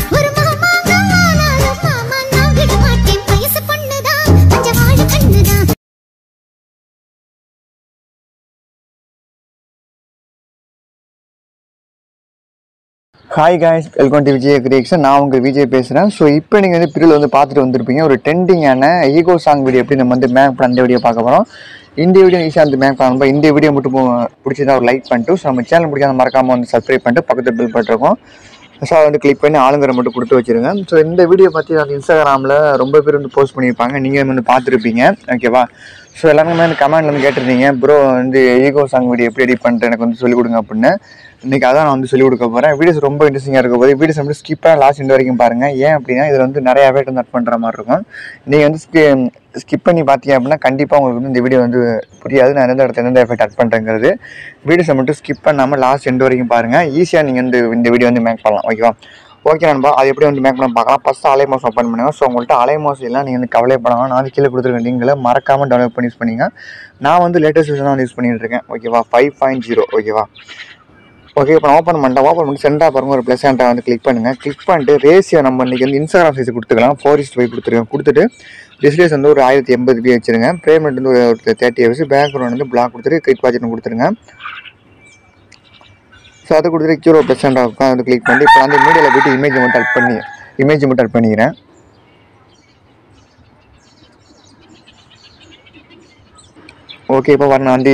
Hi guys, welcome to Vijay creation. நான் உங்கள் விஜய் பேசுகிறேன். ஸோ இப்போ நீங்கள் வந்து பிரிவில் வந்து பார்த்துட்டு வந்திருப்பீங்க ஒரு ட்ரெண்டிங்கான ஈகோ சாங் வீடியோ எப்படி நம்ம வந்து மேக் பண்ண அந்த வீடியோ பார்க்க போகிறோம். இந்த வீடியோ ஈஸியாக வந்து மேக் பண்ணணும். இந்த வீடியோ மட்டும் பிடிச்சதா ஒரு லைக் பண்ணிட்டு, ஸோ நம்ம சேனல் பிடிக்காத மறக்காமல் வந்து சப்ஸ்கிரைப் பண்ணிட்டு பக்கத்தில் பில் பண்ணிருக்கோம். ஸோ அதை வந்து கிளிக் பண்ணி ஆளுங்கிற மட்டும் கொடுத்து வச்சுருங்க. ஸோ இந்த வீடியோ பற்றி வந்து இன்ஸ்டாகிராமில் ரொம்ப பேர் வந்து போஸ்ட் பண்ணியிருப்பாங்க, நீங்கள் வந்து பார்த்துருப்பீங்க. ஓகேவா? ஸோ எல்லாருமே வந்து கமெண்ட்ல வந்து கேட்டிருந்தீங்க, ப்ரோ வந்து ஈகோ சாங் வீடியோ எப்படி எடிட் பண்ணிட்டு எனக்கு வந்து சொல்லிக் கொடுங்க அப்படின்னு. இன்றைக்கி அதான் நான் வந்து சொல்லிக் கொடுக்க போகிறேன். வீடியோஸ் ரொம்ப இன்ட்ரெஸ்டிங்காக இருக்க போது வீடியோஸ் வந்து ஸ்கிப்பாக லாஸ்ட் இந்த வரைக்கும் பாருங்கள். ஏன் அப்படின்னா இதில் வந்து நிறைய எஃபெக்ட் வந்து அட் பண்ணுற மாதிரி இருக்கும். நீங்கள் வந்து ஸ்கிப் பண்ணி பார்த்தீங்க அப்படின்னா கண்டிப்பாக உங்களுக்கு வந்து இந்த வீடியோ வந்து புரியாது. நான் எந்த இடத்துல எந்த எஃபெக்ட் அட் பண்ணுறேங்கிறது. வீடியோஸை மட்டும் ஸ்கிப் பண்ணாமல் லாஸ்ட் எண்டு வரைக்கும் பாருங்கள். ஈஸியாக நீங்கள் வந்து இந்த வீடியோ வந்து மேக் பண்ணலாம். ஓகேவா? ஓகே நண்பா, அது எப்படி வந்து மேக் பண்ண பார்க்கலாம். ஃபஸ்ட்டு அலைமாஸ் ஓப்பன் பண்ணுங்க. ஸோ உங்கள்கிட்ட அலைமாஸ் எல்லாம் நீங்கள் வந்து கவலைப்படலாம். நான் வந்து கீழே கொடுத்துருக்கேன் லிங்கில் மறக்காமல் டவுன்லோட் பண்ணி யூஸ் பண்ணிங்க. நான் வந்து லேட்டஸ்ட் வெர்ஷன் தான் யூஸ் பண்ணிட்டு இருக்கேன். ஓகேவா? 5.0. ஓகேவா? ஓகே, இப்போ நான் ஓப்பன் பண்ணி சென்டராக பாருங்கள், ஒரு ப்ளஸ் சென்டரை வந்து கிளிக் பண்ணுங்கள். கிளிக் பண்ணிட்டு ரேஷியோ நம்ம இன்றைக்கி வந்து இன்ஸ்டாகிராம் சைஸ் கொடுத்துக்கலாம். 4:5 கொடுத்துருக்கேன். கொடுத்துட்டு டிஸ்பிளேஸ் வந்து ஒரு 1080p வச்சுருங்க. பேமெண்ட் வந்து ஒரு 30 hours. பேக்ரவுண்ட் வந்து பிளாக் கொடுத்துட்டு கிளிக் வாட்சிட்டு கொடுத்துருங்க. ஸோ அதை கொடுத்துட்டு கீழே ப்ளஸ் சென்டராக இருக்கும், அதை கிளிக் பண்ணி இப்போ வந்து மீடியாவில் போய்ட்டு இமேஜ் மட்டும் அட் பண்ணிக்கிறேன். ஓகே, இப்போ நான் வந்து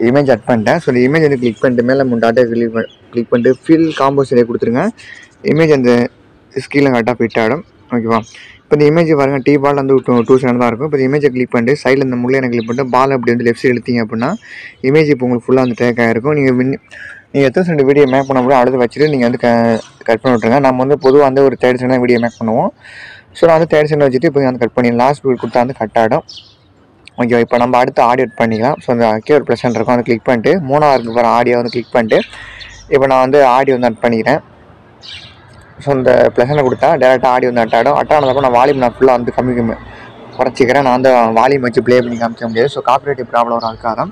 இமேஜ் அட் பண்ணிட்டேன். ஸோ இந்த இமேஜ் வந்து கிளிக் பண்ணிட்டு மேலே டாட்டா கிளிக் பண்ணிட்டு ஃபில் காம்போசிஷனை கொடுத்துருங்க. இமேஜ் அந்த ஸ்கீலில் கரெக்டாக ஃபிட் ஆகிடும். ஓகேவா? இப்போ இந்த இமேஜ் பாருங்கள், டீ பால் வந்து 2 செகண்ட் தான் இருக்கும். இப்போ இந்த இமேஜை கிளிக் பண்ணிட்டு சைடில் இந்த முள்ளையை கிளிக் பண்ணிட்டு பால் அப்படி வந்து லெஃப்ட் சைடு எடுத்தீங்க அப்படின்னா இமேஜ் இப்போ உங்களுக்கு ஃபுல்லாக வந்து டேக் ஆகிருக்கும். நீங்கள் எத்தனை செகண்ட் வீடியோ மேக் பண்ண முடியும் அடுத்து வச்சுட்டு நீங்கள் வந்து கட் பண்ணி விட்ருங்க. நம்ம வந்து பொதுவாக வந்து ஒரு 30 செகண்ட் வீடியோ மேக் பண்ணுவோம். ஸோ நான் வந்து 30 செகண்ட் வச்சுட்டு இப்போ வந்து கட் பண்ணி லாஸ்ட் வீடியோ கொடுத்தா வந்து கட் ஆகிடும். ஓகே, இப்போ நம்ம அடுத்து ஆடியோ எட் பண்ணிக்கலாம். ஸோ அந்த ஒரு ப்ளஸ் இருக்கும், அதை கிளிக் பண்ணிட்டு மூணாவது போகிற ஆடியோ வந்து கிளிக் பண்ணிட்டு இப்போ நான் வந்து ஆடியோ வந்து அட் பண்ணிக்கிறேன். ஸோ இந்த ப்ளஸனை கொடுத்தா டேரெக்டாக ஆடியோ வந்து அட் ஆனதப்போ நான் வால்யூம் ஃபுல்லாக வந்து குறைச்சிக்கிறேன். நான் வந்து வால்யூம் வச்சு ப்ளே பண்ணி காமிக்க முடியாது. ஸோ காப்பிரைட் ப்ராப்ளம் வரும், அதுக்காக தான்.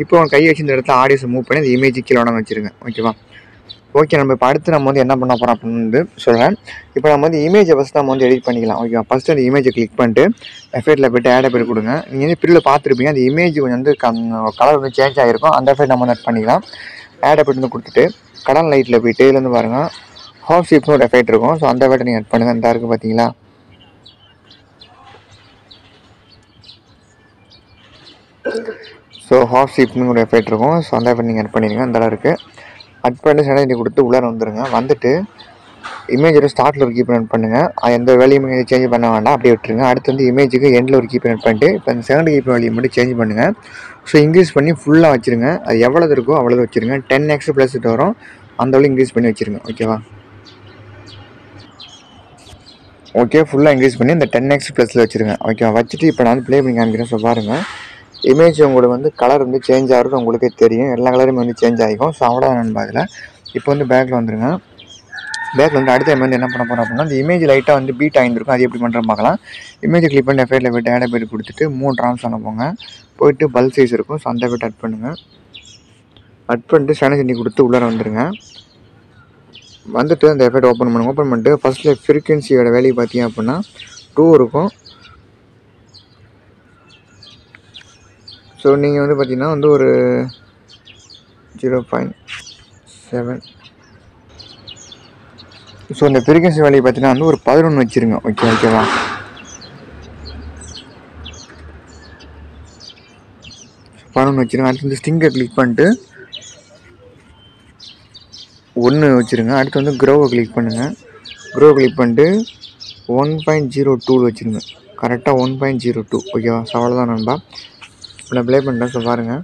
இப்போ கை வச்சு இந்த இடத்துல ஆடியோஸை மூவ் பண்ணி அந்த இமேஜ் கீழே வச்சுருங்க. ஓகேவா? ஓகே, நம்ம இப்போ அடுத்து நம்ம வந்து என்ன பண்ண போகிறோம் அப்படின்னு வந்து சொல்கிறேன். இப்போ நம்ம வந்து இமேஜை ஃபஸ்ட்டு நம்ம வந்து எடிட் பண்ணிக்கலாம். ஓகேவா? ஃபஸ்ட்டு அந்த இமேஜை கிளிக் பண்ணிட்டு எஃபெக்ட்டில் போய்ட்டு ஆட் எஃபெக்ட் கொடுங்க. நீங்கள் வந்து பிரிவில் பார்த்துருப்பீங்க, அந்த இமேஜ் கொஞ்சம் வந்து கலர் வந்து சேஞ்ச் ஆகிருக்கும். அந்த எஃபெக்ட் நம்ம வந்து ஆட் பண்ணிக்கலாம். ஆட் எஃபெக்ட் வந்து கொடுத்துட்டு கடன் லைட்டில் போய்ட்டு இதுலேருந்து பாருங்கள், ஹாஃப் ஷேப்னு ஒரு எஃபெக்ட் இருக்கும். ஸோ அந்த எஃபெக்ட்டை நீங்கள் ஆட் பண்ணுங்கள். இந்த இருக்குது பார்த்தீங்களா? ஸோ ஹாஃப் ஷேப்னு ஒரு எஃபெக்ட் இருக்கும். ஸோ அந்த எஃபெக்ட் நீங்கள் ஆட் பண்ணிடுங்க. அந்த அளவுக்கு அட் பண்ணி சென்டர் கொடுத்து உள்ளே வந்துடுங்க. வந்துட்டு இமேஜோட ஸ்டார்ட்டில் ஒரு கீப் ஆட் பண்ணுங்கள். எந்த வேலையும் சேஞ்ச் பண்ண வேண்டாம், அப்படியே விட்டுருங்க. அடுத்து வந்து இமேஜுக்கு எண்டில் ஒரு கீப் ஆட் பண்ணிட்டு இப்போ அந்த செகண்ட் கீப் வேலையை மட்டும் சேஞ்ச் பண்ணுங்கள். ஸோ இன்க்ரீஸ் பண்ணி ஃபுல்லாக வச்சுருங்க. அது எவ்வளோ இருக்கோ அவ்வளோ வச்சுருங்க. 10x ப்ளஸ் வரும், அந்த அளவு இன்க்ரீஸ் பண்ணி வச்சுருங்க. ஓகேவா? ஓகே, ஃபுல்லாக இன்க்ரீஸ் பண்ணி இந்த 10x ப்ளஸில் வச்சுருங்க. ஓகேவா? வச்சுட்டு இப்போ நான் வந்து ப்ளே பண்ணி காமிக்கிறேன். ஸோ பாருங்கள், இமேஜ் உங்களுக்கு வந்து கலர் வந்து சேஞ்ச் ஆகிறது உங்களுக்கே தெரியும். எல்லா கலருமே வந்து சேஞ்ச் ஆகிக்கும். ஸோ அவ்வளோதான் நண்பா. அதில் இப்போ வந்து பேக்கில் வந்துடுங்க. பேக்கில் வந்து அடுத்த வந்து என்ன பண்ண போகிறோம் அப்படின்னா அந்த இமேஜ் லைட்டாக வந்து பீட் ஆகிருக்கும். அது எப்படி பண்ணுறோம் பார்க்கலாம். இமேஜ் கிளிக் பண்ணி எஃபெக்ட்டில் போய்ட்டு ஆட் எஃபெக்ட் கொடுத்துட்டு 3 ட்ரான்ஸ்ஃபார்ம் போங்க. போய்ட்டு பல்க் சைஸ் இருக்கும். ஸோ அந்த எஃபெக்ட் அட் பண்ணுங்கள். அட் பண்ணிட்டு சேனல் கொடுத்து உள்ளே வந்துடுங்க. வந்துட்டு அந்த எஃபெக்ட் ஓப்பன் பண்ணிட்டு ஃபஸ்ட்டில் ஃப்ரீக்வன்சியோட வேல்யூ பார்த்தீங்க அப்படின்னா 2 இருக்கும். ஸோ நீங்கள் வந்து பார்த்தீங்கன்னா வந்து ஒரு 0.7. ஸோ இந்த ஃப்ரீக்வன்சி வேல்யூ பார்த்தீங்கன்னா வந்து ஒரு 11 வச்சுருங்க. ஓகேவா? 11 வச்சுருங்க. அடுத்து வந்து ஸ்டிங்கை கிளிக் பண்ணிட்டு 1 வச்சுருங்க. அடுத்து வந்து க்ரோவை கிளிக் பண்ணுங்கள். க்ரோவை கிளிக் பண்ணிட்டு 1.02 வச்சுருங்க. கரெக்டாக 1.02. ஓகேவா? ஸோ அவ்வளோதான் நண்பா. இப்போ நான் ப்ளே பண்ணுறேன். ஸோ பாருங்கள்,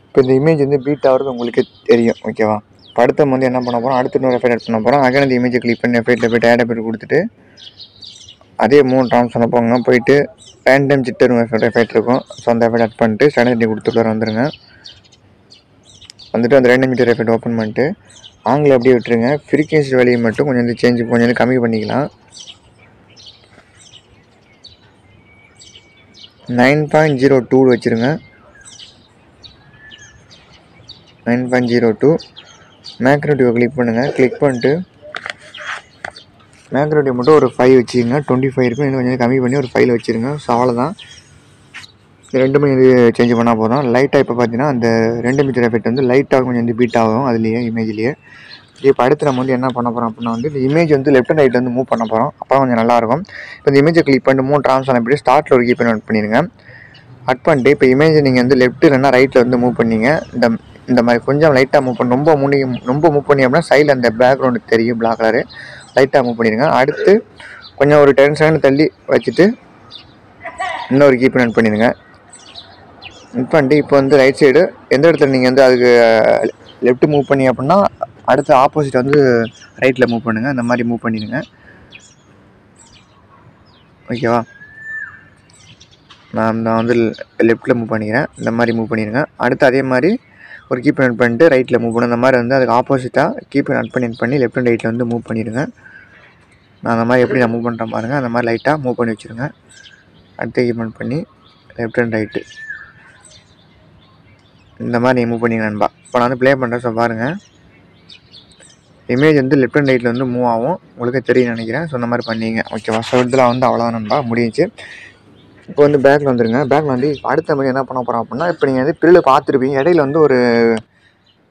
இப்போ இந்த இமேஜ் வந்து பீட் ஆகிறது உங்களுக்கு தெரியும். ஓகேவா? இப்போ அடுத்த வந்து என்ன பண்ண போகிறோம், அடுத்து இன்னொரு எஃபெக்ட் ஆட் பண்ண போகிறோம். அகைன் அந்த இமேஜை கிளிக் பண்ணி எஃபெக்ட்டில் போய்ட்டு ஆட் எஃபெக்ட் கொடுத்துட்டு அதே 3 ட்ரான்ஸ்ஃபார்ம் போங்க. போயிட்டு ரேண்டம் ஜிட்டர் எஃபெக்ட் இருக்கும். ஸோ அந்த எஃபெக்ட் ஆட் பண்ணிட்டு சேனல் கொடுத்துட்டு வந்துடுங்க. வந்துட்டு அந்த ரேண்டம் ஜிட்டர் எஃபெக்ட் ஓப்பன் பண்ணிட்டு ஆங்கிள் அப்படியே விட்டுருங்க. ஃப்ரீக்வன்சி வேல்யூ மட்டும் கொஞ்சம் வந்து கொஞ்சம் வந்து கம்மி பண்ணிக்கலாம். 9.02 வச்சுருங்க. 9.02 மேக்ரோட்டிவை கிளிக் பண்ணுங்கள். கிளிக் பண்ணிட்டு மேக்ரோட்டி மட்டும் ஒரு 5 வச்சுக்கோங்க. 25 இருக்கும், இன்னும் கொஞ்சம் கம்மி பண்ணி ஒரு 5 வச்சுருங்க. ஸோ அவ்வளோதான். ரெண்டுமே இது சேஞ்ச் பண்ணால் போதும். லைட்டாக இப்போ பார்த்தீங்கன்னா அந்த 2 மீட்டர் எஃபெக்ட் வந்து லைட்டாக கொஞ்சம் வந்து பீட் ஆகும் அதுலேயே இமேஜ்லேயே. இப்போ அடுத்து நம்ம வந்து என்ன பண்ண போகிறோம் அப்படின்னா வந்து இந்த இமேஜ் வந்து லெஃப்ட் அண்ட் ரைட் வந்து மூவ் பண்ண போகிறோம். அப்போ கொஞ்சம் நல்லாயிருக்கும். இப்போ இந்த இமேஜை கிளிக் பண்ணிட்டு 3 ட்ரான்ஸ்ஃபார்ம் பண்ணிட்டு ஸ்டார்ட்டில் ஒரு கீப்பர் நோட் பண்ணிடுங்க. அட் பண்ணிட்டு இப்போ இமேஜை நீங்கள் வந்து லெஃப்ட் இல்லைன்னா ரைட்டில் வந்து மூவ் பண்ணிங்க. இந்த மாதிரி கொஞ்சம் லைட்டாக மூவ் பண்ணி ரொம்ப மூவ் பண்ணி அப்படின்னா சைடில் அந்த பேக்ரவுண்டு தெரியும் பிளாக் கலரு. லைட்டாக மூவ் பண்ணிடுங்க. அடுத்து கொஞ்சம் ஒரு 10 செகண்ட் தள்ளி வச்சுட்டு இன்னொரு கீப்பர் நோட் பண்ணிடுங்க. நோட் பண்ணிட்டு இப்போ வந்து ரைட் சைடு எந்த இடத்துல நீங்கள் வந்து அதுக்கு லெஃப்ட் மூவ் பண்ணி அப்படின்னா அடுத்து ஆப்போசிட் வந்து ரைட்டில் மூவ் பண்ணுங்கள். அந்த மாதிரி மூவ் பண்ணிடுங்க. ஓகேவா? நான் வந்து லெஃப்ட்டில் மூவ் பண்ணிக்கிறேன். இந்த மாதிரி மூவ் பண்ணிடுங்க. அடுத்து அதே மாதிரி ஒரு கீப்பர் நோட் பண்ணிட்டு ரைட்டில் மூவ் பண்ணணும். அந்த மாதிரி வந்து அதுக்கு ஆப்போசிட்டாக கீப்பர் நோட் பண்ணி லெஃப்ட் அண்ட் ரைட்டில் வந்து மூவ் பண்ணிடுங்க. நான் அந்த மாதிரி எப்படி நான் மூவ் பண்ணுறேன் பாருங்கள். அந்த மாதிரி லைட்டாக மூவ் பண்ணி வச்சுருங்க. அடுத்து கீப்பர் நோட் பண்ணி லெஃப்ட் அண்ட் ரைட்டு இந்த மாதிரி நீங்கள் மூவ் பண்ணிங்க நண்பா. இப்போ நான் வந்து ப்ளே பண்ணுறேன். ஸோ பாருங்கள், இமேஜ் வந்து லெஃப்ட் அண்ட் ரைட்டில் வந்து மூவ் ஆகும். உங்களுக்கு தெரியும் நினைக்கிறேன். ஸோ இந்த மாதிரி பண்ணிங்க. ஓகேவா? ஸோ இதில் வந்து அவ்வளோதான் நண்பா, முடிஞ்சிச்சு. இப்போ வந்து பேக்கில் வந்துருங்க. பேக்கில் வந்து அடுத்த மாதிரி என்ன பண்ண போகிறோம் அப்படின்னா இப்போ நீங்கள் வந்து பிரில் பார்த்துருப்பீங்க. இடையில வந்து ஒரு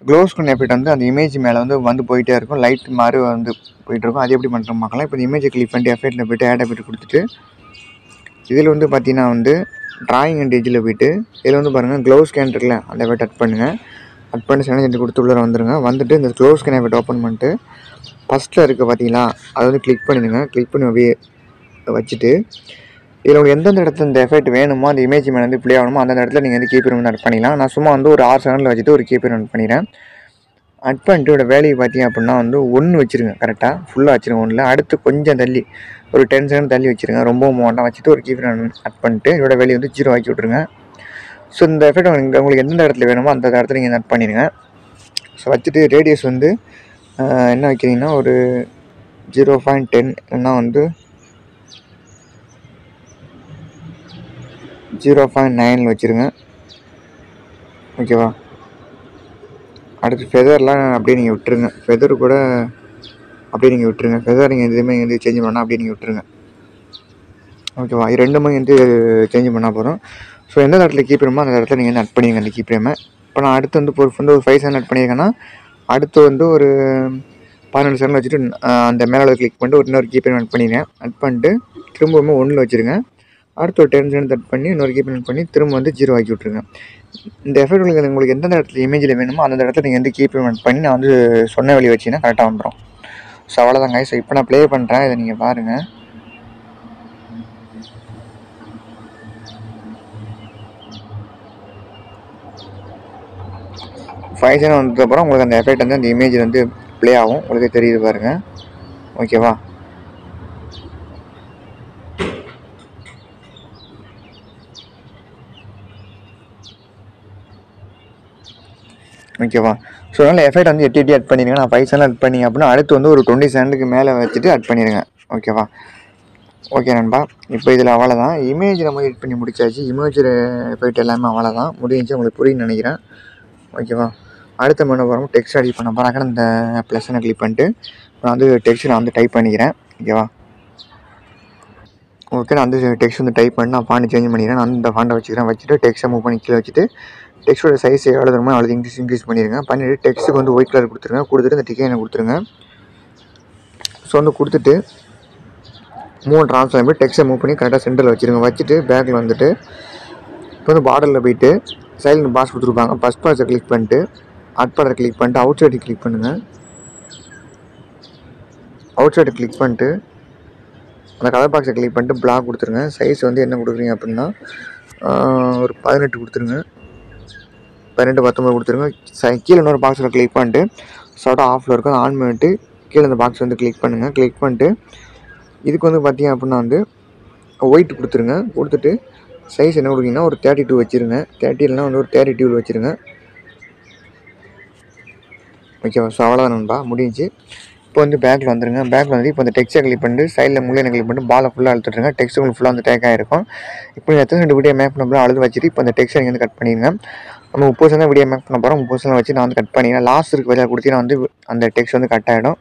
க்ளோ ஸ்க்ரீன் எஃபெக்ட் வந்து அந்த இமேஜ் மேலே வந்து போயிட்டே இருக்கும். லைட் மாதிரி வந்து போயிட்டுருக்கும். அது எப்படி பண்ணுறோம் பார்க்கலாம். இப்போ இந்த இமேஜை கிளிக் பண்ணிட்டு எஃபெக்ட்டில் போய்ட்டு ஆட் எஃபெக்ட் கொடுத்துட்டு இதில் வந்து பார்த்தீங்கன்னா வந்து ட்ராயிங் அண்ட் எஜ்ஜில் போய்ட்டு இதில் வந்து பாருங்கள் க்ளோ ஸ்கேன் இருக்குல்ல, அந்த எஃபெக்ட் அட் பண்ணுங்கள். அட் பண்ணி செகண்ட் கொடுத்து உள்ளே வந்துடுங்க. வந்துட்டு இந்த க்ளோ ஸ்கேன் எஃபெக்ட் ஓப்பன் பண்ணிட்டு ஃபஸ்ட்டில் இருக்க பார்த்தீங்களா, அதை வந்து கிளிக் பண்ணிடுங்க. கிளிக் பண்ணி அப்படியே வச்சுட்டு இதில் உங்களுக்கு எந்தெந்த இடத்துல இந்த எஃபெக்ட் வேணுமோ அந்த இமேஜ் மேலே வந்து ப்ளே ஆகணுமோ அந்த இடத்துல நீங்கள் வந்து கீப்பர் வந்து அட் பண்ணிக்கலாம். நான் சும்மா வந்து ஒரு 6 செகண்டில் வச்சுட்டு ஒரு கீப்பர் அட் பண்ணிடுறேன். அட் பண்ணிட்டு இதோட வேல்யூ பார்த்தீங்க அப்படின்னா வந்து 1 வச்சுருங்க. கரெக்டாக ஃபுல்லாக வச்சுருங்க 1. அடுத்து கொஞ்சம் தள்ளி ஒரு 10 செகண்ட் தள்ளி வச்சுருங்க. ரொம்ப மோட்டாக வச்சுட்டு ஒரு கீப்பர் அட் பண்ணிட்டு இதோட வேல்யூ வந்து 0 ஆக்கி விட்ருங்க. ஸோ இந்த எஃபெக்ட் உங்களுக்கு எந்த இடத்துல வேணுமோ அந்த இடத்துல நீங்கள் அட் பண்ணிடுங்க. ஸோ வச்சுட்டு ரேடியஸ் வந்து என்ன வைக்கிறீங்கன்னா ஒரு 0.10 இல்லைன்னா வந்து 0.9 வச்சுருங்க. ஓகேவா? அடுத்து ஃபெதர்லாம் அப்படியே நீங்கள் விட்டுருங்க. ஃபெதர் கூட அப்படியே நீங்கள் விட்டுருங்க. ஃபெதர் நீங்கள் எதுவுமே வந்து சேஞ்ச் பண்ணால் அப்படியே நீங்கள் விட்டுருங்க. ஓகேவா? இது ரெண்டுமே வந்து சேஞ்ச் பண்ணால் போதும். ஸோ எந்த இடத்துல கீப்பரமோ அந்த இடத்துல நீங்கள் வந்து அட் பண்ணிடுங்க அந்த கீப்பரமை. இப்போ நான் அடுத்து வந்து ஒரு 5 செகண்ட் அட் பண்ணியிருக்கேன்னா அடுத்து வந்து ஒரு 12 செகண்ட் வச்சுட்டு அந்த மேலே கிளிக் பண்ணிட்டு ஒரு இன்னொரு கீப்பர் அட் பண்ணிடுங்க. அட் பண்ணிட்டு திரும்பவும் 1 வச்சுருங்க. அடுத்து ஒரு 10 செகண்ட் அட் பண்ணி இன்னொரு கீப்பர் அட் பண்ணி திரும்ப வந்து 0 ஆக்கி விட்ருங்க. இந்த எஃபெக்ட் உங்களுக்கு எந்தெந்த இடத்துல இமேஜில் வேணுமோ அந்த இடத்துல நீங்கள் வந்து கீப்பர் அட் பண்ணி நான் வந்து சொன்ன வழி வச்சிங்கன்னா கரெக்டாக வந்துடும். ஸோ அவ்வளோதாங்க. ஸோ இப்போ நான் ப்ளே பண்ணுறேன். இதை நீங்கள் பாருங்கள். ஃபைவ் செகண்ட் வந்ததுக்கப்புறம் உங்களுக்கு அந்த எஃபெக்ட் வந்து அந்த இமேஜ் வந்து ப்ளே ஆகும். உங்களுக்கு தெரியுது பாருங்கள். ஓகேவா? ஓகேவா? ஸோ அதனால் எஃபெக்ட் வந்து எட்டி அட் பண்ணிடுங்க. நான் 5 செகண்ட் அட் பண்ணிங்க அப்படின்னா அடுத்து வந்து ஒரு 20 செகண்டுக்கு மேலே வச்சுட்டு அட் பண்ணிடுங்க. ஓகேவா? ஓகே நண்பா. இப்போ இதில் அவ்வளோதான். இமேஜ் நம்ம எடிட் பண்ணி முடிச்சாச்சு. இமேஜ் எஃபெக்ட் எல்லாமே அவ்வளோதான் முடிஞ்சு. உங்களுக்கு புரியுன்னு நினைக்கிறேன். ஓகேவா? அடுத்த பண்ண போகிறோம் டெக்ஸ்ட் எடிட் பண்ண போகிறாங்க. இந்த ப்ளஸ்ஸனை கிளிக் பண்ணிட்டு நான் வந்து டெக்ஸ்ட் நான் வந்து டைப் பண்ணிக்கிறேன். ஓகேவா? ஓகே, நான் வந்து டெக்ஸ்ட் வந்து டைப் பண்ணி நான் ஃபாண்ட் சேஞ்ச் பண்ணிக்கிறேன். நான் அந்த ஃபாண்டை வச்சுட்டு டெக்ஸ்ட்டை மூவ் பண்ணி கீழே வச்சுட்டு டெக்ஸ்ட்டோட சைஸ் எவ்வளோ தருமோ அவ்வளோ இன்க்ரீஸ் பண்ணிடுங்க. பண்ணிவிட்டு டெக்ஸ்ட்டுக்கு வந்து ஒயிட் கலர் கொடுத்துட்டு இந்த டிக்கைனை கொடுத்துருங்க. ஸோ வந்து கொடுத்துட்டு 3 ட்ரான்ஸ்ஃபார்ம் பண்ணி டெக்ஸ்ட்டை மூவ் பண்ணி கரெக்டாக சென்டரில் வச்சுருங்க. வச்சுட்டு பேக்கில் வந்துட்டு இப்போ வந்து பார்டரில் போய்ட்டு சைடில் பாக்ஸ் கொடுத்துருப்பாங்க. ஃபஸ்ட் பாக்ஸை கிளிக் பண்ணிட்டு அட் பார்டரை கிளிக் பண்ணிட்டு அவுட் சைடு கிளிக் பண்ணுங்கள். அவுட் சைடு கிளிக் பண்ணிட்டு அந்த கலர் பாக்ஸை கிளிக் பண்ணிட்டு பிளாக் கொடுத்துருங்க. சைஸ் வந்து என்ன கொடுக்குறீங்க அப்படின்னா ஒரு 18 கொடுத்துருங்க. 18 19 கொடுத்துருங்க. கீழே இன்னொரு பாக்ஸில் கிளிக் பண்ணிட்டு ஷார்ட்டாக ஆஃபில் இருக்கும் ஆன் பண்ணிட்டு கீழே இந்த பாக்ஸ் வந்து கிளிக் பண்ணுங்கள். கிளிக் பண்ணிட்டு இதுக்கு வந்து பார்த்தீங்க அப்படின்னா வந்து ஒயிட் கொடுத்துருங்க. கொடுத்துட்டு சைஸ் என்ன கொடுக்குறீங்கன்னா ஒரு 32 வச்சுருங்க. 30 இல்லைனா வந்து ஒரு 32 வச்சுருங்க. ஓகேவா? ஸோ அவ்வளோதான் நண்பா, முடிஞ்சு. இப்போ வந்து பேக்கில் வந்துருங்க. பேக்கில் வந்து இப்போ அந்த டெக்ஸ்ட்டை கிளிக் பண்ணிட்டு சைடில் முள்ளை கிளிக் பண்ணிட்டு பாலை ஃபுல்லாக அழுத்துட்டுருங்க. டெக்ஸ்ட் உங்களுக்கு ஃபுல்லாக வந்து டேக் ஆகிருக்கும். இப்போ நீங்கள் எத்தனை செகண்ட் வீடியோ மேக் பண்ண அழுது வச்சுட்டு இப்போ அந்த டெக்ஸ்ட்டை நீங்கள் வந்து கட் பண்ணிடுங்க. நம்ம 30 செகண்ட் வீடியோ மேக் பண்ண போகிறோம். 30 செகண்ட் வச்சு நான் வந்து கட் பண்ணிடுறேன். லாஸ்ட் இருக்க வழியாக கொடுத்தீங்கன்னா வந்து அந்த டெக்ஸ்ட் வந்து கட் ஆகிடும்.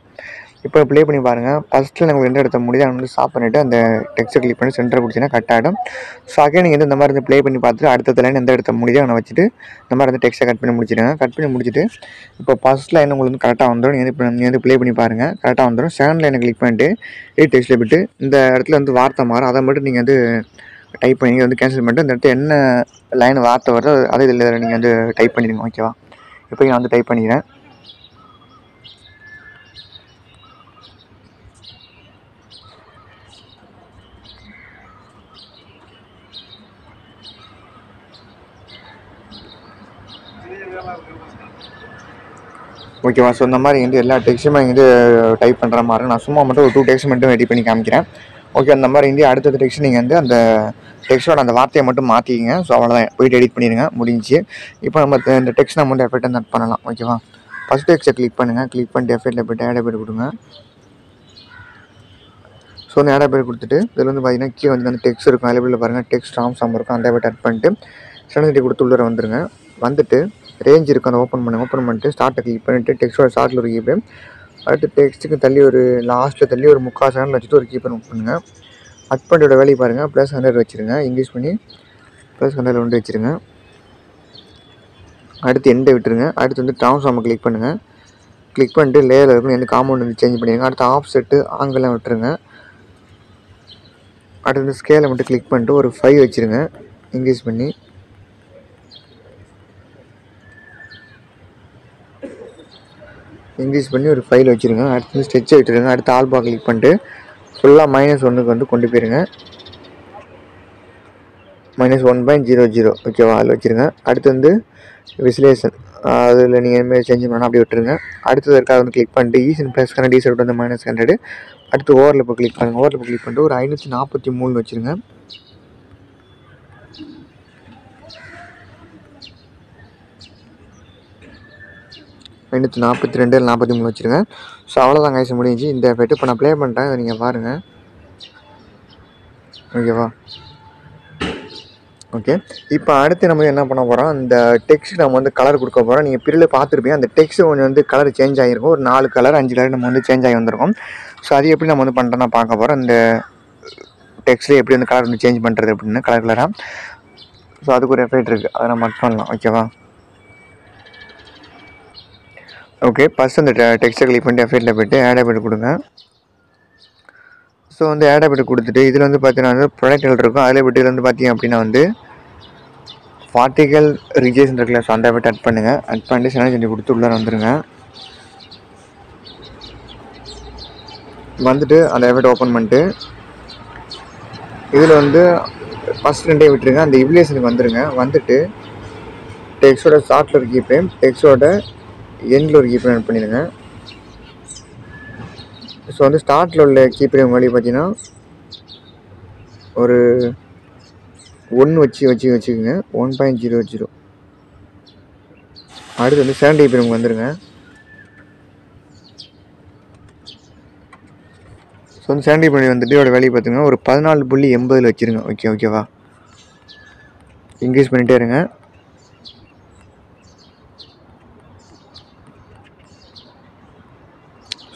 இப்போ ப்ளே பண்ணி பாருங்கள். ஃபஸ்ட்டில் நமக்கு எந்த இடத்த முடியுது வந்து ஸ்டாப் பண்ணிவிட்டு அந்த டெக்ஸ்ட்டை கிளிக் பண்ணி சென்டரை பிடிச்சிங்கன்னா கட் ஆகிடும். ஸோ அகைன் நீங்கள் வந்து இந்த மாதிரி வந்து ப்ளே பண்ணி பார்த்துட்டு அடுத்த லைன் எந்த இடத்த முடியுதோ அவனை வச்சுட்டு இந்த மாதிரி வந்து டெக்ஸ்ட்டை கட் பண்ணி முடிச்சிடுங்க. கட் பண்ணி முடிச்சுட்டு இப்போ ஃபஸ்ட் லைன் உங்களுக்கு வந்து கரெக்டாக வந்துடும். நீங்கள் வந்து ப்ளே பண்ணி பாருங்கள், கரெக்டாக வந்துடும். செகண்ட் லைனை கிளிக் பண்ணிட்டு டெக்ஸ்ட்டில் விட்டு இந்த இடத்துல வந்து வார்த்தை மாறும், அதை மட்டும் நீங்கள் வந்து டைப் பண்ணி வந்து கேன்சல் பண்ணிட்டு இந்த இடத்துல என்ன லைன் வார்த்தை வருதோ அதே இதில் நீங்கள் வந்து டைப் பண்ணிடுங்க. ஓகேவா? இப்போ நான் வந்து டைப் பண்ணிக்கிறேன். ஓகேவா? ஸோ இந்த மாதிரி வந்து எல்லா டெக்ஸ்ட்டுமே வந்து டைப் பண்ணுற மாதிரி நான் சும்மா மட்டும் ஒரு 2 டெக்ஸ்ட் மட்டும் ரெடி பண்ணி காமிக்கிறேன். ஓகே, அந்த மாதிரி வந்து அடுத்த டெக்ஸ்ட் நீங்கள் வந்து அந்த டெக்ஸ்ட்டோட அந்த வார்த்தையை மட்டும் மாற்றிக்கிங்க. ஸோ அவ்வளோதான், போய்ட்டு எடிட் பண்ணிடுங்க, முடிஞ்சு. இப்போ நம்ம இந்த டெக்ஸ்ட் நம்ம வந்து எஃபெக்ட் வந்து ஆட் பண்ணலாம். ஓகேவா? ஃபஸ்ட் டெக்ஸ்ட்டை கிளிக் பண்ணுங்கள், கிளிக் பண்ணிட்டு எஃபெக்ட்டில் போய்ட்டு ஆட் எஃபெக்ட் கொடுங்க. ஸோ வந்து ஆட் எஃபெக்ட் கொடுத்துட்டு இதில் வந்து பார்த்தீங்கன்னா கீழே வந்து அந்த டெக்ஸ்ட் இருக்கும், அவைலபிளில் பாருங்கள், டெக்ஸ்ட் ட்ரான்ஸ்ஃபார்ம் இருக்கும், அந்த எஃபெக்ட் ஆட் பண்ணிட்டு சென்டர் கொடுத்து உள்ளே வந்துருங்க. வந்துட்டு ரேஞ்ச் இருக்கும், அதை ஓப்பன் பண்ணிட்டு ஸ்டார்ட்டை கிளிக் பண்ணிவிட்டு டெக்ஸ்ட்டோட ஸ்டார்ட்டில் ஒரு கீப்பர், அடுத்து டெக்ஸ்ட்டுக்கு தள்ளி ஒரு லாஸ்ட்டில் தள்ளி ஒரு 3/4 செகண்ட் வச்சுட்டு ஒரு கீப்பர் புக் பண்ணுங்கள். அட்பண்டோட வேலையை பாருங்கள், +100 வச்சுருங்க, இன்க்ரீஸ் பண்ணி +100 வந்து வச்சுருங்க. அடுத்து எண்டை விட்டுருங்க. அடுத்து வந்து ட்ரான்ஸ்ஃபார்மை கிளிக் பண்ணுங்கள். கிளிக் பண்ணிட்டு லேயரில் இருக்கும் எந்த காம்பவுண்ட் வந்து சேஞ்ச் பண்ணிடுங்க. அடுத்து ஆஃப்செட்டு ஆங்கிலாம் விட்டுருங்க. அடுத்து வந்து ஸ்கேலை மட்டும் கிளிக் பண்ணிட்டு ஒரு 5 வச்சுருங்க, இன்க்ரீஸ் பண்ணி. ஒரு 5 வச்சுருங்க. அடுத்து வந்து ஸ்ட்ரெச்சை விட்டுருங்க. அடுத்து ஆல்பா கிளிக் பண்ணிட்டு ஃபுல்லாக -1க்கு வந்து கொண்டு போயிருங்க. -1.00 ஓகேவா? அதில் வச்சுருங்க. அடுத்து வந்து விசுலேஷன், அதில் நீங்கள் எதுவுமே சேஞ்ச் பண்ணால் அப்படியே விட்டுருங்க. அடுத்தது இருக்காது வந்து கிளிக் பண்ணிட்டு ஈஸன் +100 டீசர்ட் வந்து -100. அடுத்து ஓவரில் இப்போ கிளிக் பண்ணுங்கள். ஓவரில் கிளிக் பண்ணிட்டு ஒரு 543 வச்சுருங்க. -542 43 வச்சுருங்க. ஸோ அவ்வளோதான் கைஸ், முடிஞ்சு இந்த எஃபெக்ட். இப்போ நான் ப்ளே பண்ணுறேன், அதை நீங்கள் பாருங்கள். ஓகேவா? ஓகே, இப்போ அடுத்து நம்ம என்ன பண்ண போகிறோம், இந்த டெக்ஸ்ட் நம்ம வந்து கலர் கொடுக்க போகிறோம். நீங்கள் பிரிவில் பார்த்துருப்பீங்க, அந்த டெக்ஸ்ட் கொஞ்சம் வந்து கலர் சேஞ்ச் ஆகிருக்கும். ஒரு 4 கலர் 5 கலர் நம்ம வந்து சேஞ்ச் ஆகி வந்திருக்கும். ஸோ அது எப்படி நம்ம வந்து பண்ணுறோன்னா பார்க்க போகிறோம். இந்த டெக்ஸ்ட்டில் எப்படி வந்து கலர் வந்து சேஞ்ச் பண்ணுறது அப்படின்னு கலராக. ஸோ அதுக்கு ஒரு எஃபெக்ட் இருக்குது, அதை நம்ம அட் பண்ணலாம். ஓகேவா? ஓகே, ஃபஸ்ட் அந்த டெக்ஸ்ட்டை கிளிக் பண்ணிட்டு எஃபெக்ட்டில் போய்ட்டு ஆட் எஃபெக்ட் கொடுங்க. ஸோ வந்து ஆட் எஃபெக்ட் கொடுத்துட்டு இதில் வந்து பார்த்தீங்கன்னா வந்து ப்ரொடக்ட்கள் இருக்கும், அதில் போய்ட்டு இதில் வந்து பார்த்தீங்க அப்படின்னா வந்து பார்ட்டிகல் ரிஜேஷன் இருக்குல்ல, ஸோ அந்த எஃபெக்ட் ஆட் பண்ணுங்கள். ஆட் பண்ணிட்டு சென்டர் கொடுத்து உள்ளே வந்துடுங்க. வந்துட்டு அந்த எஃபெக்ட் ஓப்பன் பண்ணிட்டு இதில் வந்து ஃபஸ்ட் 2 விட்டுருங்க, அந்த இவ்லேஷனுக்கு வந்துடுங்க. வந்துட்டு டெக்ஸ்ட்டோட ஸ்டார்ட்டில் ஒரு கீஃப்ரேம், டெக்ஸ்ட்டோட எண்டில் ஒரு கீஃப்ரேம் ஆட் பண்ணிடுங்க. ஸோ வந்து ஸ்டார்ட்டில் உள்ள கீஃப்ரேம் வழி பார்த்தீங்கன்னா ஒரு 1 வச்சுக்கோங்க, 1.00. அடுத்து வந்து 70 கீஃப்ரேம் வந்துடுங்க. ஸோ வந்து 70 பண்ணி வந்துட்டு இதோட வேலையை பார்த்துங்க ஒரு 14.80 வச்சுருங்க. ஓகேவா? இன்க்ரீஸ் பண்ணிகிட்டே இருங்க.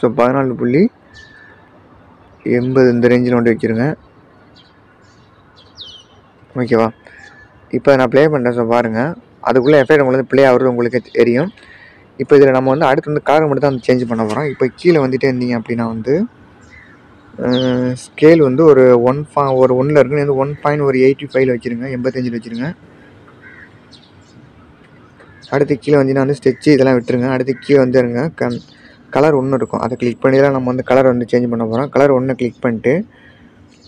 ஸோ 14.80 இந்த ரேஞ்சில் வந்து வச்சுருங்க. ஓகேவா? இப்போ நான் ப்ளே பண்ணுறேன். ஸோ பாருங்கள், அதுக்குள்ளே எஃபெக்ட் உங்களுக்கு ப்ளே ஆகுறது உங்களுக்கு தெரியும். இப்போ இதில் நம்ம வந்து அடுத்து வந்து கலர் மட்டும் தான் வந்து சேஞ்ச் பண்ண போகிறோம். இப்போ கீழே வந்துட்டு இருந்தீங்க அப்படின்னா வந்து ஸ்கேல் வந்து ஒரு 1 இருக்குன்னு வந்து 1.85 வச்சுருங்க, 85 வச்சுருங்க. அடுத்து கீழே வந்தீங்கன்னா வந்து ஸ்டெச்சு இதெல்லாம் விட்டுருங்க. அடுத்து கீழே வந்து இருங்க கலர் 1 இருக்கும், அதை கிளிக் பண்ணி தான் நம்ம வந்து கலர் வந்து சேஞ்ச் பண்ண போகிறோம். கலர் 1 கிளிக் பண்ணிட்டு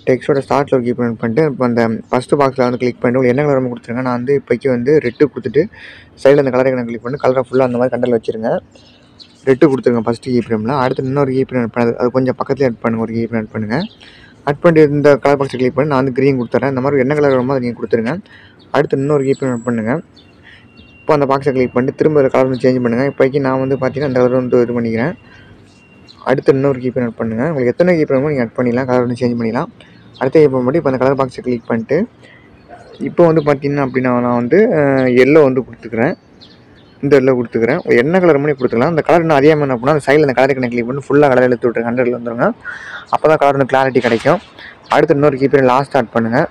டெக்ஸ்ட்டோட ஸ்டார்ட்டில் ஒரு கீப்பர் பண்ணிட்டு இப்போ அந்த ஃபஸ்ட்டு பாக்ஸில் வந்து கிளிக் பண்ணிட்டு என்ன கலர் கொடுத்துருங்க. நான் வந்து இப்போக்கி வந்து ரெட்டு கொடுத்துட்டு சைடில் அந்த கலரை நான் கிளிக் பண்ணி கலரை ஃபுல்லாக அந்த மாதிரி கண்டல் வச்சுருங்க. ரெட்டு கொடுத்துருங்க ஃபஸ்ட்டு கீப்ரேமில். அடுத்து இன்னொரு கீப்ரேம் ஆட் பண்ணது, அது கொஞ்சம் பக்கத்தில் ஆட் பண்ணுங்கள், ஒரு கீப்ரேம் ஆட் பண்ணுங்கள். ஆட் பண்ணிட்டு இந்த கலர் பாக்ஸை கிளிக் பண்ணி நான் வந்து க்ரீன் கொடுத்துட்றேன். இந்த மாதிரி என்ன கலர் வருமோ அதை நீங்கள் கொடுத்துருங்க. அடுத்து இன்னொரு கீப்ரேம் ஆட் பண்ணுங்கள். இப்போ அந்த பாக்ஸை கிளிக் பண்ணிட்டு திரும்ப ஒரு கலர் வந்து சேஞ்ச் பண்ணுங்கள். இப்போக்கி நான் வந்து பார்த்தீங்கன்னா அந்த கலர் வந்து இது பண்ணிக்கிறேன். அடுத்து இன்னொரு கீப்ரேம் ஆட் பண்ணுங்கள். உங்களுக்கு எத்தனை கீப்ரேமோ நீங்கள் ஆட் பண்ணிடலாம், கலர் வந்து சேஞ்ச் பண்ணிடலாம். அடுத்த கீப்ரேம் மட்டும் இப்போ அந்த கலர் பாக்ஸை கிளிக் பண்ணிட்டு இப்போ வந்து பார்த்தீங்கன்னா அப்படின்னா நான் வந்து எல்லோ வந்து கொடுத்துக்கிறேன். இந்த இதில் கொடுத்துக்கிறேன். என்ன கலர் மணி கொடுத்துக்கலாம். அந்த கலர் இன்னும் அதிகமாக என்ன பண்ணால் அந்த சைடில் அந்த கலருக்கு கிளிக் பண்ணி ஃபுல்லாக கலர் எடுத்து விட்டுருங்க. 100 வந்துருங்க. அப்போ தான் கலர் கிளாரிட்டி கிடைக்கும். அடுத்து இன்னொரு கீப்பர் லாஸ்ட் ஸ்டார்ட் பண்ணுங்கள்.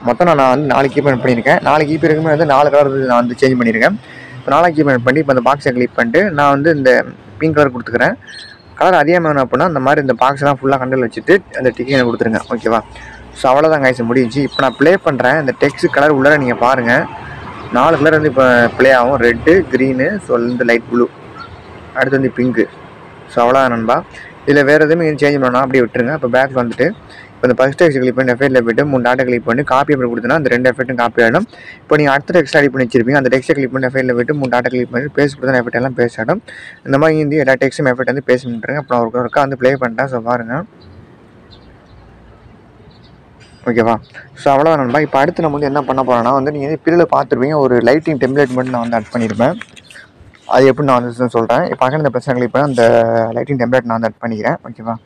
மொத்தம் நான் வந்து 4 கீப்பர் பண்ணியிருக்கேன். 4 கீப்பருக்குமே வந்து 4 கலர் நான் வந்து சேஞ்ச் பண்ணியிருக்கேன். இப்போ 4 கீப்பர் பண்ணி இப்போ அந்த பாக்ஸை கிளிக் பண்ணிட்டு நான் வந்து இந்த பிங்க் கலர் கொடுத்துக்கிறேன். கலர் அதிகமாக வேணும் அப்படின்னா இந்த மாதிரி இந்த பாக்ஸ்லாம் ஃபுல்லாக கண்ட்ரோல் வச்சுட்டு அந்த டிக்கெட் கொடுத்துருங்க. ஓகேவா? ஸோ அவ்வளோதான் கைஸ் முடிஞ்சு. இப்போ நான் ப்ளே பண்ணுறேன். இந்த டெக்ஸ்ட் கலர் உள்ளே நீங்கள் பாருங்கள். 4 கலர் வந்து இப்போ ப்ளே ஆகும். ரெட்டு, க்ரீனு, ஸோ வந்து லைட் ப்ளூ, அடுத்து வந்து பிங்க்கு. ஸோ அவ்வளோதான் நண்பா. இதில் வேறு எதுவுமே சேஞ்ச் பண்ணணும், அப்படியே விட்டுருங்க. இப்போ பேக் வந்துட்டு இப்போ இந்த ஃபஸ்ட் டெக்ஸ்ட் கிளிக் பண்ணி எஃபெக்ட்டில் போய்ட்டு 3 டாட்டை கிளிக் பண்ணி காப்பி அப்படி கொடுத்தனா அந்த 2 எஃபெக்ட்டும் காப்பி ஆகிடும். இப்போ நீங்கள் அடுத்த டெக்ஸ்ட் ரெடி பண்ணி வச்சிருப்பீங்க. அந்த டெக்ஸ்ட்டை கிளிக் பண்ணி எஃபெக்ட்டில் போய்ட்டு 3 டாட்டை கிளிக் பண்ணி பேஸ்ட் கொடுத்தா எஃபெக்ட் எல்லாம் பேஸ்ட் ஆகிடும். இந்த மாதிரி வந்து எல்லா டெக்ஸ்ட்டும் எஃபெக்ட் வந்து பேஸ்ட் பண்ணிட்டுருங்க. அப்புறம் ஒருக்கா வந்து ப்ளே பண்ணிட்டேன். ஸோ பாருங்கள். ஓகேவா? ஸோ அவ்வளோதான் நண்பா. இப்போ அடுத்து நம்ம வந்து என்ன பண்ண போகிறோன்னா வந்து நீங்கள் வந்து பில்லில் பார்த்துருப்பீங்க. ஒரு லைட்டிங் டெம்ப்ளேட் மட்டும் நான் வந்து ஆட் பண்ணியிருப்பேன். அது எப்படி நான் வந்து சொல்கிறேன். இப்போ அங்கே இந்த பிரச்சனை கிளிக் பண்ணி அந்த லைட்டிங் டெம்ப்ளேட் நான் வந்து ஆட் பண்ணிக்கிறேன். ஓகேவா?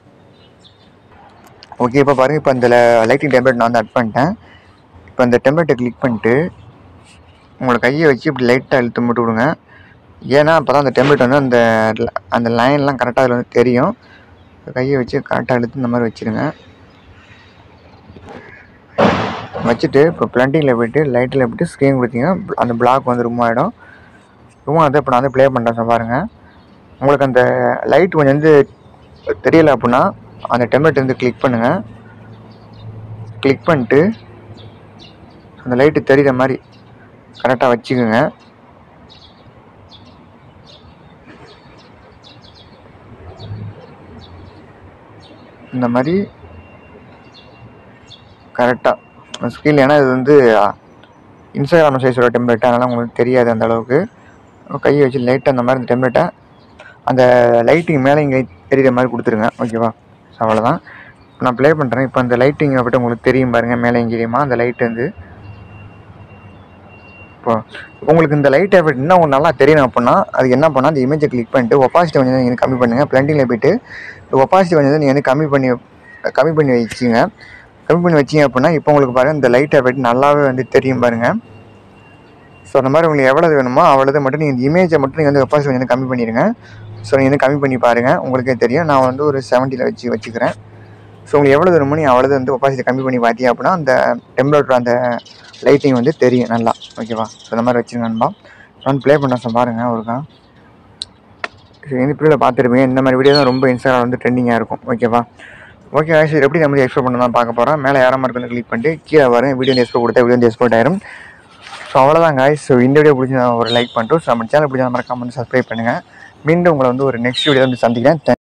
ஓகே, இப்போ பாருங்கள். இப்போ அந்த லைட்டிங் டெம்ப்ளேட் நான் வந்து ஆட் பண்ணிட்டேன். இப்போ அந்த டெம்ப்ளேட்டை கிளிக் பண்ணிட்டு உங்களை கையை வச்சு இப்படி லைட்டாக இழுத்து மட்டும் விடுங்க. ஏன்னா அப்போ தான் அந்த டெம்ப்ளேட் வந்து அந்த லைன்லாம் கரெக்டாக அதில் வந்து தெரியும். கையை வச்சு கரெக்டாக இழுத்து இந்த மாதிரி வச்சுருங்க. வச்சுட்டு இப்போ பிளண்டிங்கில் போய்ட்டு லைட்டில் போய்ட்டு ஸ்க்ரீன் கொடுத்தீங்க. அந்த பிளாக் வந்து ரிமூவ் ஆகிடும். ரிமூவ் ஆகுது. இப்போ நான் வந்து ப்ளே பண்ணுறேன். பாருங்கள். உங்களுக்கு அந்த லைட் கொஞ்சம் வந்து தெரியலை அப்படின்னா அந்த டெம்ப்ளேட் வந்து கிளிக் பண்ணுங்கள். கிளிக் பண்ணிட்டு அந்த லைட்டு தெரிகிற மாதிரி கரெக்டாக வச்சுக்கோங்க. இந்த மாதிரி கரெக்டாக ஸ்க்ரீனில். ஏன்னா இது வந்து இன்ஸ்டாகிராம் சைஸோட டெம்ப்ளேட், அதனால் உங்களுக்கு தெரியாது அந்த அளவுக்கு. கையை வச்சு லைட்டாக அந்த மாதிரி அந்த டெம்ப்ளேட்டை அந்த லைட்டிங் மேலே இங்கே தெரிகிற மாதிரி கொடுத்துருங்க. ஓகேவா? ஸோ அவ்வளோதான். நான் ப்ளே பண்ணுறேன். இப்போ அந்த லைட்டிங் அப்படி உங்களுக்கு தெரியும் பாருங்கள். மேலே எங்கேயுமா அந்த லைட் வந்து இப்போ உங்களுக்கு இந்த லைட் எஃபெக்ட் இன்னும் நல்லா தெரியணும் அப்படின்னா அதுக்கு என்ன பண்ணால் அந்த இமேஜை கிளிக் பண்ணிட்டு ஒப்பாசிட்டி கொஞ்சம் நீங்கள் கம்மி பண்ணுங்கள். பிளண்டிங்கில் போய்ட்டு ஒப்பாசிட்டி கொஞ்சம் நீங்கள் வந்து கம்மி பண்ணி வச்சுங்க. கம்மி பண்ணி வச்சிங்க அப்படின்னா இப்போ உங்களுக்கு பாருங்கள் இந்த லைட் எஃபெக்ட் நல்லாவே வந்து தெரியும் பாருங்கள். ஸோ அந்த மாதிரி உங்களுக்கு எவ்வளோ வேணுமோ அவ்வளோது மட்டும் நீங்கள் இந்த இமேஜை மட்டும் நீங்கள் வந்து ஒப்பாசிட்டி கொஞ்சம் கம்மி பண்ணிடுங்க. ஸோ நீங்கள் வந்து கம்மி பண்ணி பாருங்கள், உங்களுக்கே தெரியும். நான் வந்து ஒரு 70 வச்சுக்கிறேன். ஸோ உங்களுக்கு எவ்வளோ வேணுமோ நீங்கள் அவ்வளோது வந்து ஒப்பாசிட்டி கம்மி பண்ணி பார்த்தீங்க அப்படின்னா அந்த டெம்ப்ளேட்டோட அந்த லைட்டிங் வந்து தெரியும் நல்லா. ஓகேவா? ஸோ இந்த மாதிரி வச்சுருங்க நண்பா. நான் ப்ளே பண்ண பாருங்கள் ஒருக்கா. ஸோ இந்த வீடியோவில் பார்த்துருப்பீங்க. இந்த மாதிரி வீடியோ தான் ரொம்ப இன்ஸ்டாகிராம் வந்து ட்ரெண்டிங்காக இருக்கும். ஓகேவா? ஓகே guys, இது எப்படி நம்ம எக்ஸ்போர்ட் பண்ண தான் பார்க்க போகிறோம். மேலே யாரா மார்க் வந்து கிளிக் பண்ணிட்டு கீழே வரும் வீடியோ எக்ஸ்போர்ட் கொடுத்தா வீடியோ வந்து எக்ஸ்போர்ட் ஆயிரும். ஸோ அவ்வளோதான் guys. ஸோ இந்த வீடியோ பிடிச்சி ஒரு லைக் பண்ணிட்டு ஸோ நம்ம சேனல் பிடிச்சா மறக்காம வந்து சப்ஸ்கிரைப் பண்ணுங்கள். மீண்டும் உங்களை வந்து ஒரு நெக்ஸ்ட் வீடியோ வந்து சந்திக்கிறேன்.